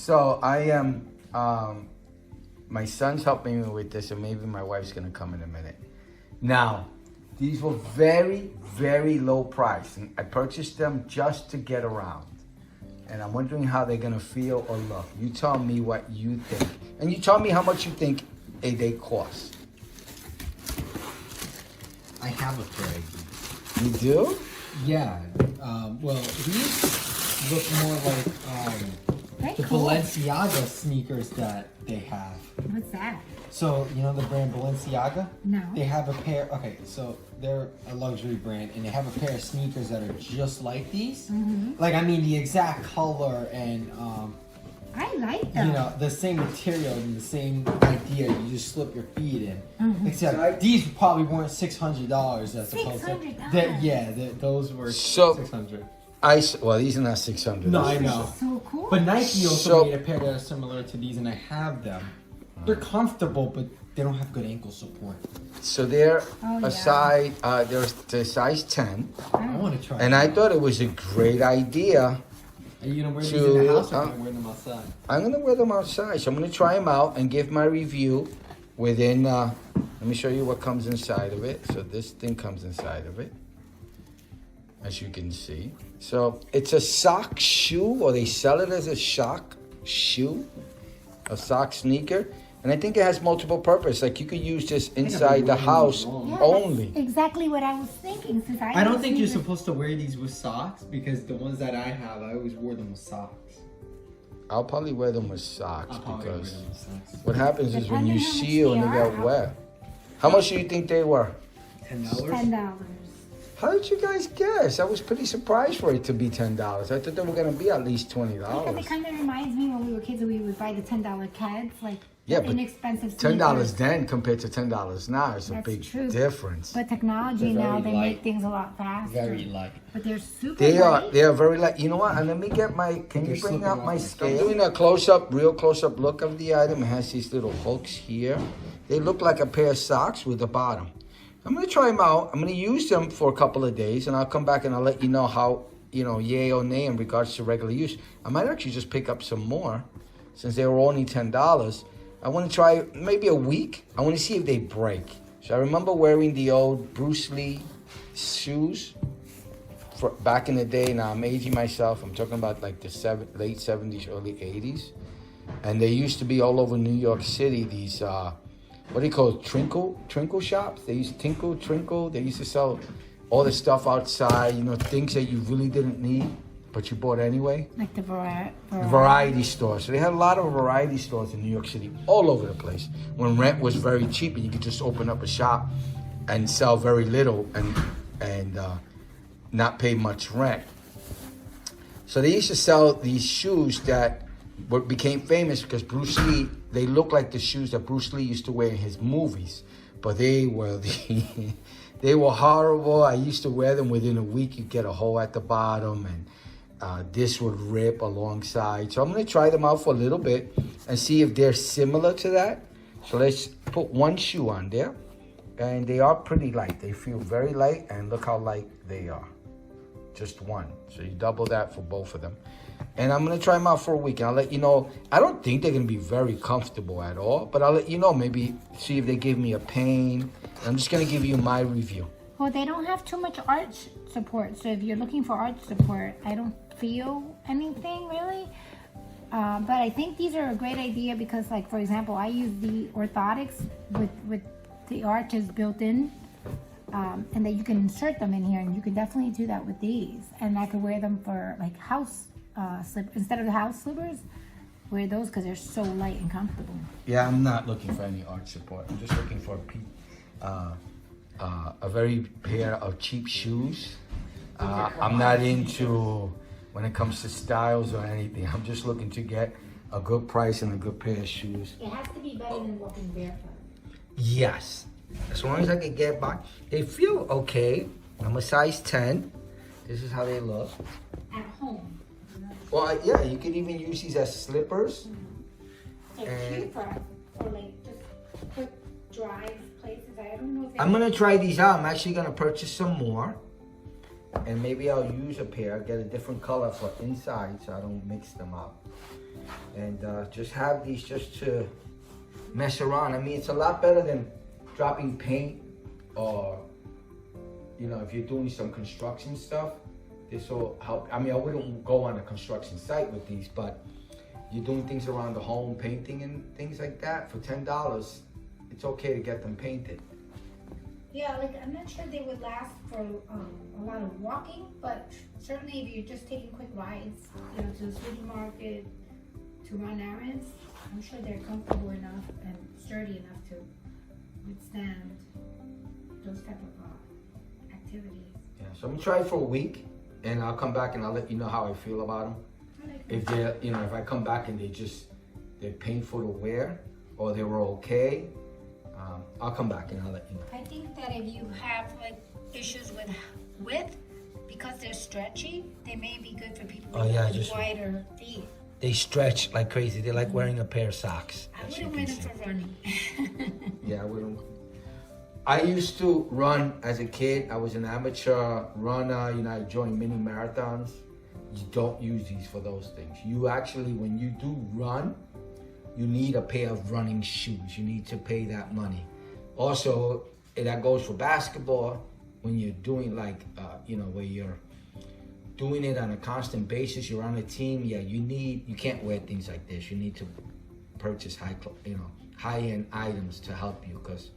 So I am, my son's helping me with this, and maybe my wife's gonna come in a minute. Now, these were very, very low price, and I purchased them just to get around. And I'm wondering how they're gonna feel or look. You tell me what you think. And you tell me how much you think they cost. I have a pair of these. You do? Yeah. Well, these look more like the cool. Balenciaga sneakers that they have. What's that? So, you know the brand Balenciaga? No. They have a pair, okay, so they're a luxury brand, and they have a pair of sneakers that are just like these. Like, I mean, the exact color and, I like them. you know, the same material and the same idea. You just slip your feet in. Except these probably weren't $600 as opposed to. $600? Yeah, those were So- $600. Well, these are not 600. No, I know. So cool. But Nike also So- made a pair that are similar to these, and I have them. They're comfortable, but they don't have good ankle support. So they're Oh, a yeah. size, they're size 10. I want to try And them. I thought it was a great idea. Are you gonna wear these in the house or to- gonna wear them outside? I'm gonna wear them outside, so I'm gonna try them out and give my review within, let me show you what comes inside of it. So this thing comes inside of it, as you can see. So it's a sock shoe, or they sell it as a sock shoe, a sock sneaker. And I think it has multiple purpose. Like you could use this inside the house Yeah, only. that's exactly what I was thinking. Since I don't was think you're thinking- supposed to wear these with socks because the ones that I have, I always wore them with socks. I'll probably wear them with socks I'll probably wear because them with socks. what happens is when Depending you how much seal and they they are, get wet. How much do you think they were? $10? $10. How did you guys guess? I was pretty surprised for it to be $10. I thought they were gonna be at least $20. Because it kind of reminds me when we were kids, we would buy the $10 Keds, like Yeah, but inexpensive $10 sneakers. then compared to $10 now is a That's big true. difference. But technology They're now, very they light. make things a lot faster. Very light. But they're super They light. are very light. You know what? And let me get my. Can They're you bring slipping up off my my scale? scale. I'm doing a close-up, real close-up look of the item. It has these little hooks here. They look like a pair of socks with the bottom. I'm gonna try them out. I'm gonna use them for a couple of days, and I'll come back and I'll let you know how, yay or nay in regards to regular use. I might actually just pick up some more, since they were only $10. I want to try maybe a week. I want to see if they break. So I remember wearing the old Bruce Lee shoes back in the day. Now I'm aging myself. I'm talking about like the late 70s, early 80s. And they used to be all over New York City, these, what do you call it, trinkle shops? They used to trinkle. They used to sell all the stuff outside, things that you really didn't need, but you bought anyway. Like the Variety stores. So they had a lot of variety stores in New York City, all over the place. When rent was very cheap and you could just open up a shop and sell very little and not pay much rent. So they used to sell these shoes that became famous because Bruce Lee, they look like the shoes that Bruce Lee used to wear in his movies, but they were they were horrible. I used to wear them. Within a week, you get a hole at the bottom, and this would rip alongside. So I'm going to try them out for a little bit and see if they're similar to that. So let's put one shoe on there, and they are pretty light. They feel very light, and look how light they are. Just one. So you double that for both of them. And I'm going to try them out for a week, and I'll let you know. I don't think they're going to be very comfortable at all, but I'll let you know. Maybe see if they give me a pain. I'm just going to give you my review. Well, they don't have too much arch support. So if you're looking for arch support, I don't feel anything really. But I think these are a great idea because, like, for example, I use the orthotics with the arches built in. And that you can insert them in here, and you can definitely do that with these. And I could wear them for like house slip instead of the house slippers. Wear those because they're so light and comfortable. Yeah, I'm not looking for any arch support. I'm just looking for a very pair of cheap shoes. I'm not into when it comes to styles or anything. I'm just looking to get a good price and a good pair of shoes. It has to be better than walking barefoot. Yes. As long as I can get by. They feel okay. I'm a size 10. This is how they look. At home. Well, yeah, you can even use these as slippers. They're cute for like just quick drive places. I don't know if I'm going to try these out. I'm actually going to purchase some more. And maybe I'll use a pair, get a different color for inside so I don't mix them up. and just have these just to mess around. I mean, it's a lot better than dropping paint, or you know, if you're doing some construction stuff, this will help. I mean, I wouldn't go on a construction site with these, but you're doing things around the home, painting and things like that, for $10, it's okay to get them painted. Yeah, like I'm not sure they would last for a lot of walking, but certainly if you're just taking quick rides, you know, to the supermarket, to run errands, I'm sure they're comfortable enough and sturdy enough to withstand those type of activities. Yeah, so I'm gonna try it for a week, and I'll come back and I'll let you know how I feel about them. If they're, you know, if I come back and they're painful to wear, or they were okay, I'll come back and I'll let you know. I think that if you have like issues with width, because they're stretchy, they may be good for people with wider feet. They stretch like crazy. They're like wearing a pair of socks. I wouldn't wear them for running. Yeah, I wouldn't. I used to run as a kid. I was an amateur runner. You know, I joined mini marathons. You don't use these for those things. You actually, when you do run, you need a pair of running shoes. You need to pay that money. Also, that goes for basketball. When you're doing like, you know, where you're doing it on a constant basis, you're on a team. Yeah, you can't wear things like this. You need to purchase high-end items to help you, because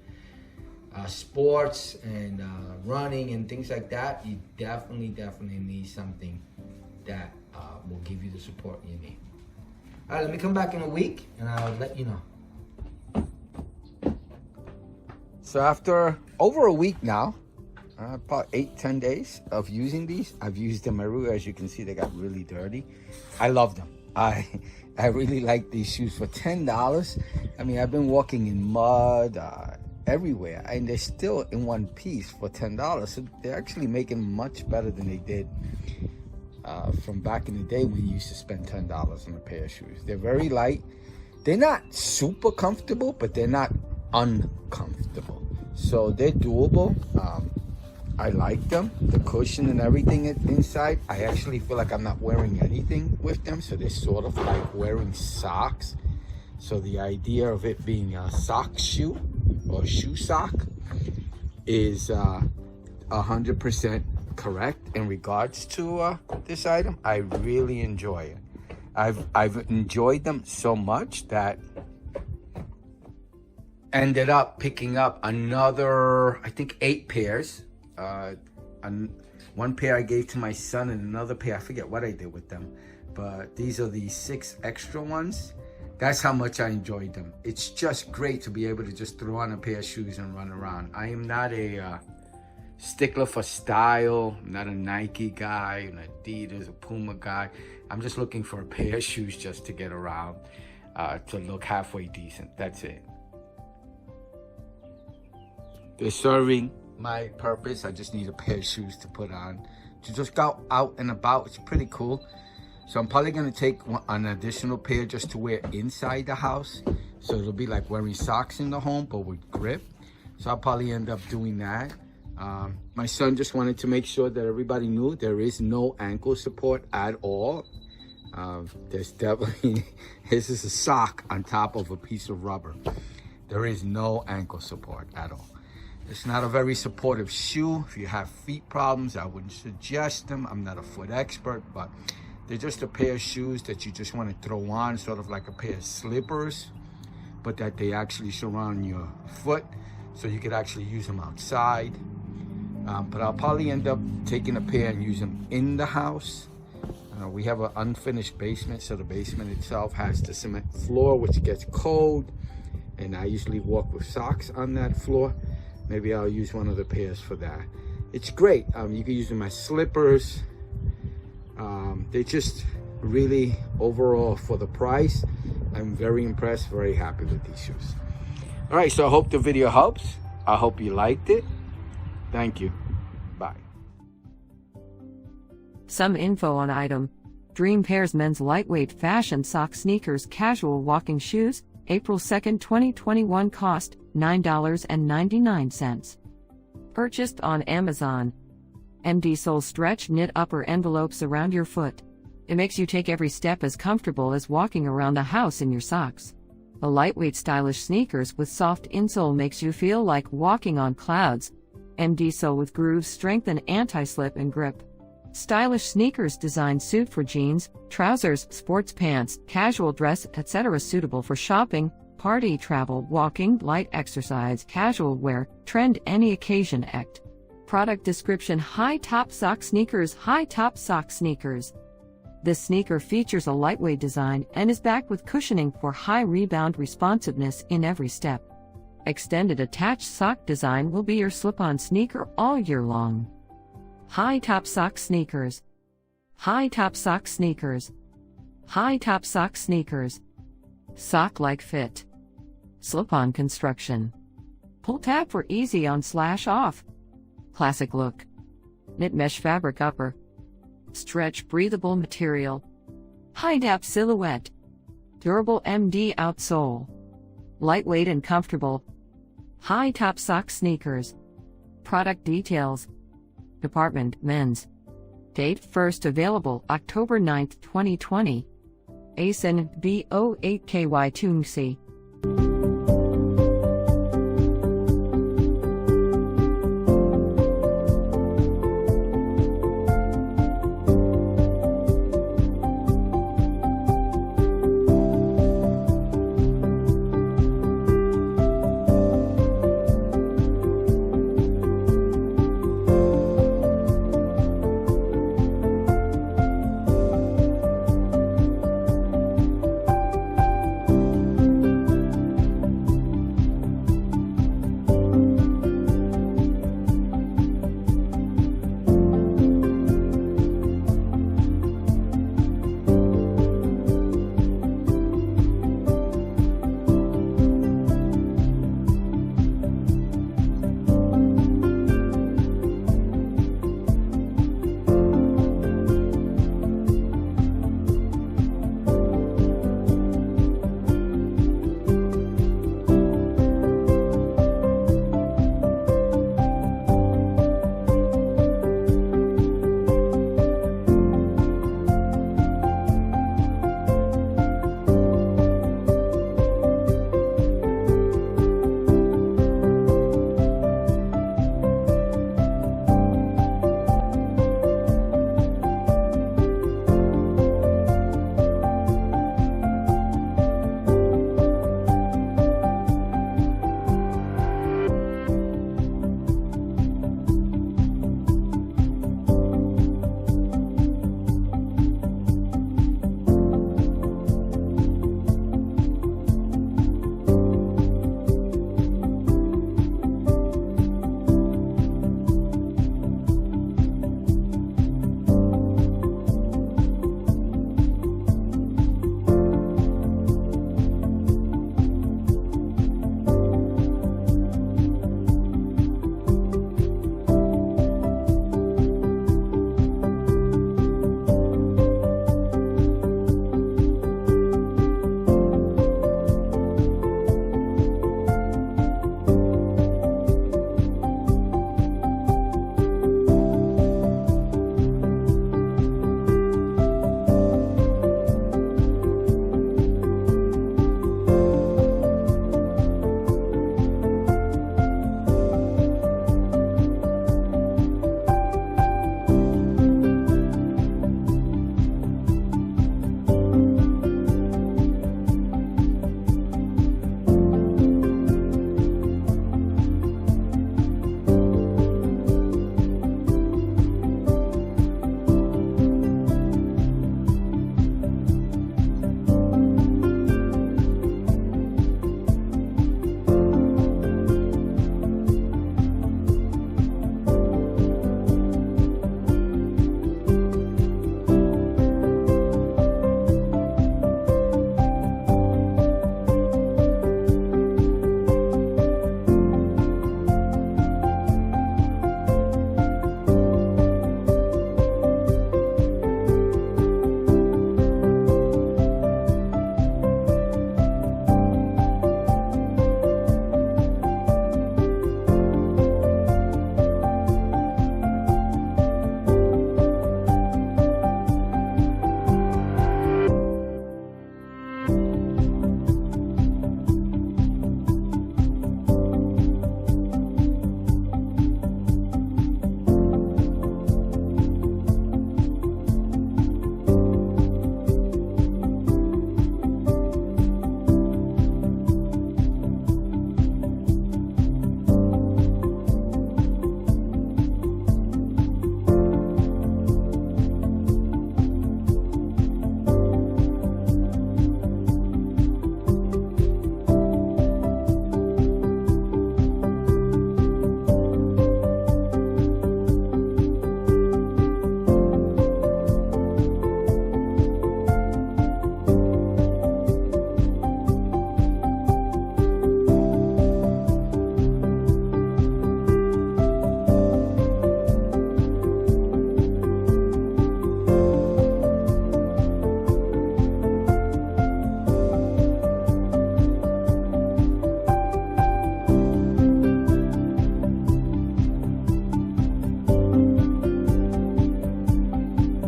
sports and running and things like that, you definitely need something that will give you the support you need. All right, let me come back in a week and I'll let you know. So after over a week now, about 8-10 days of using these, I've used them everywhere. As you can see, they got really dirty. I love them. I really like these shoes for $10. I mean, I've been walking in mud everywhere, and they're still in one piece for $10. So they're actually making much better than they did from back in the day when you used to spend $10 on a pair of shoes. They're very light. They're not super comfortable, but they're not uncomfortable. So they're doable. I like them. The cushion and everything inside. I actually feel like I'm not wearing anything with them, so they're sort of like wearing socks. So the idea of it being a sock shoe or shoe sock is 100% correct in regards to this item. I really enjoy it. I've enjoyed them so much that ended up picking up another, I think 8 pairs. One pair I gave to my son, and another pair, I forget what I did with them, but these are the 6 extra ones. That's how much I enjoyed them. It's just great to be able to just throw on a pair of shoes and run around. I am not a stickler for style. I'm not a Nike guy, an Adidas, a Puma guy. I'm just looking for a pair of shoes just to get around, to look halfway decent. That's it. They're serving my purpose. I just need a pair of shoes to put on to just go out and about. It's pretty cool. So I'm probably gonna take an additional pair just to wear inside the house. So it'll be like wearing socks in the home, but with grip. So I'll probably end up doing that. My son just wanted to make sure that everybody knew there is no ankle support at all. There's definitely, this is a sock on top of a piece of rubber. There is no ankle support at all. It's not a very supportive shoe. If you have feet problems, I wouldn't suggest them. I'm not a foot expert, but they're just a pair of shoes that you just want to throw on, sort of like a pair of slippers, but that they actually surround your foot, so you could actually use them outside. But I'll probably end up taking a pair and use them in the house. We have an unfinished basement, so the basement itself has the cement floor, which gets cold, and I usually walk with socks on that floor. Maybe I'll use one of the pairs for that. It's great. You can use them as slippers. They just really, overall, for the price, I'm very impressed, very happy with these shoes. All right, so I hope the video helps. I hope you liked it. Thank you. Bye. Some info on item. Dream Pairs men's lightweight fashion sock sneakers casual walking shoes, April 2nd, 2021 cost $9.99. Purchased on Amazon. MD sole stretch knit upper envelopes around your foot. It makes you take every step as comfortable as walking around the house in your socks. A lightweight stylish sneakers with soft insole makes you feel like walking on clouds. MD sole with grooves strengthen anti-slip and grip. Stylish sneakers designed suit for jeans, trousers, sports pants, casual dress, etc. suitable for shopping, party, travel, walking, light exercise, casual wear, trend, any occasion act. Product description: high-top sock sneakers. High-top sock sneakers. This sneaker features a lightweight design and is backed with cushioning for high-rebound responsiveness in every step. Extended attached sock design will be your slip-on sneaker all year long. High-top sock sneakers. High-top sock sneakers. High-top sock sneakers. Sock-like fit. Slip-on construction. Pull-tab for easy on/off. Classic look. Knit mesh fabric upper. Stretch breathable material. High-dap silhouette. Durable MD outsole. Lightweight and comfortable. High-top sock sneakers. Product details. Department: men's. Date: first available October 9, 2020. ASIN B08KY Tungsi.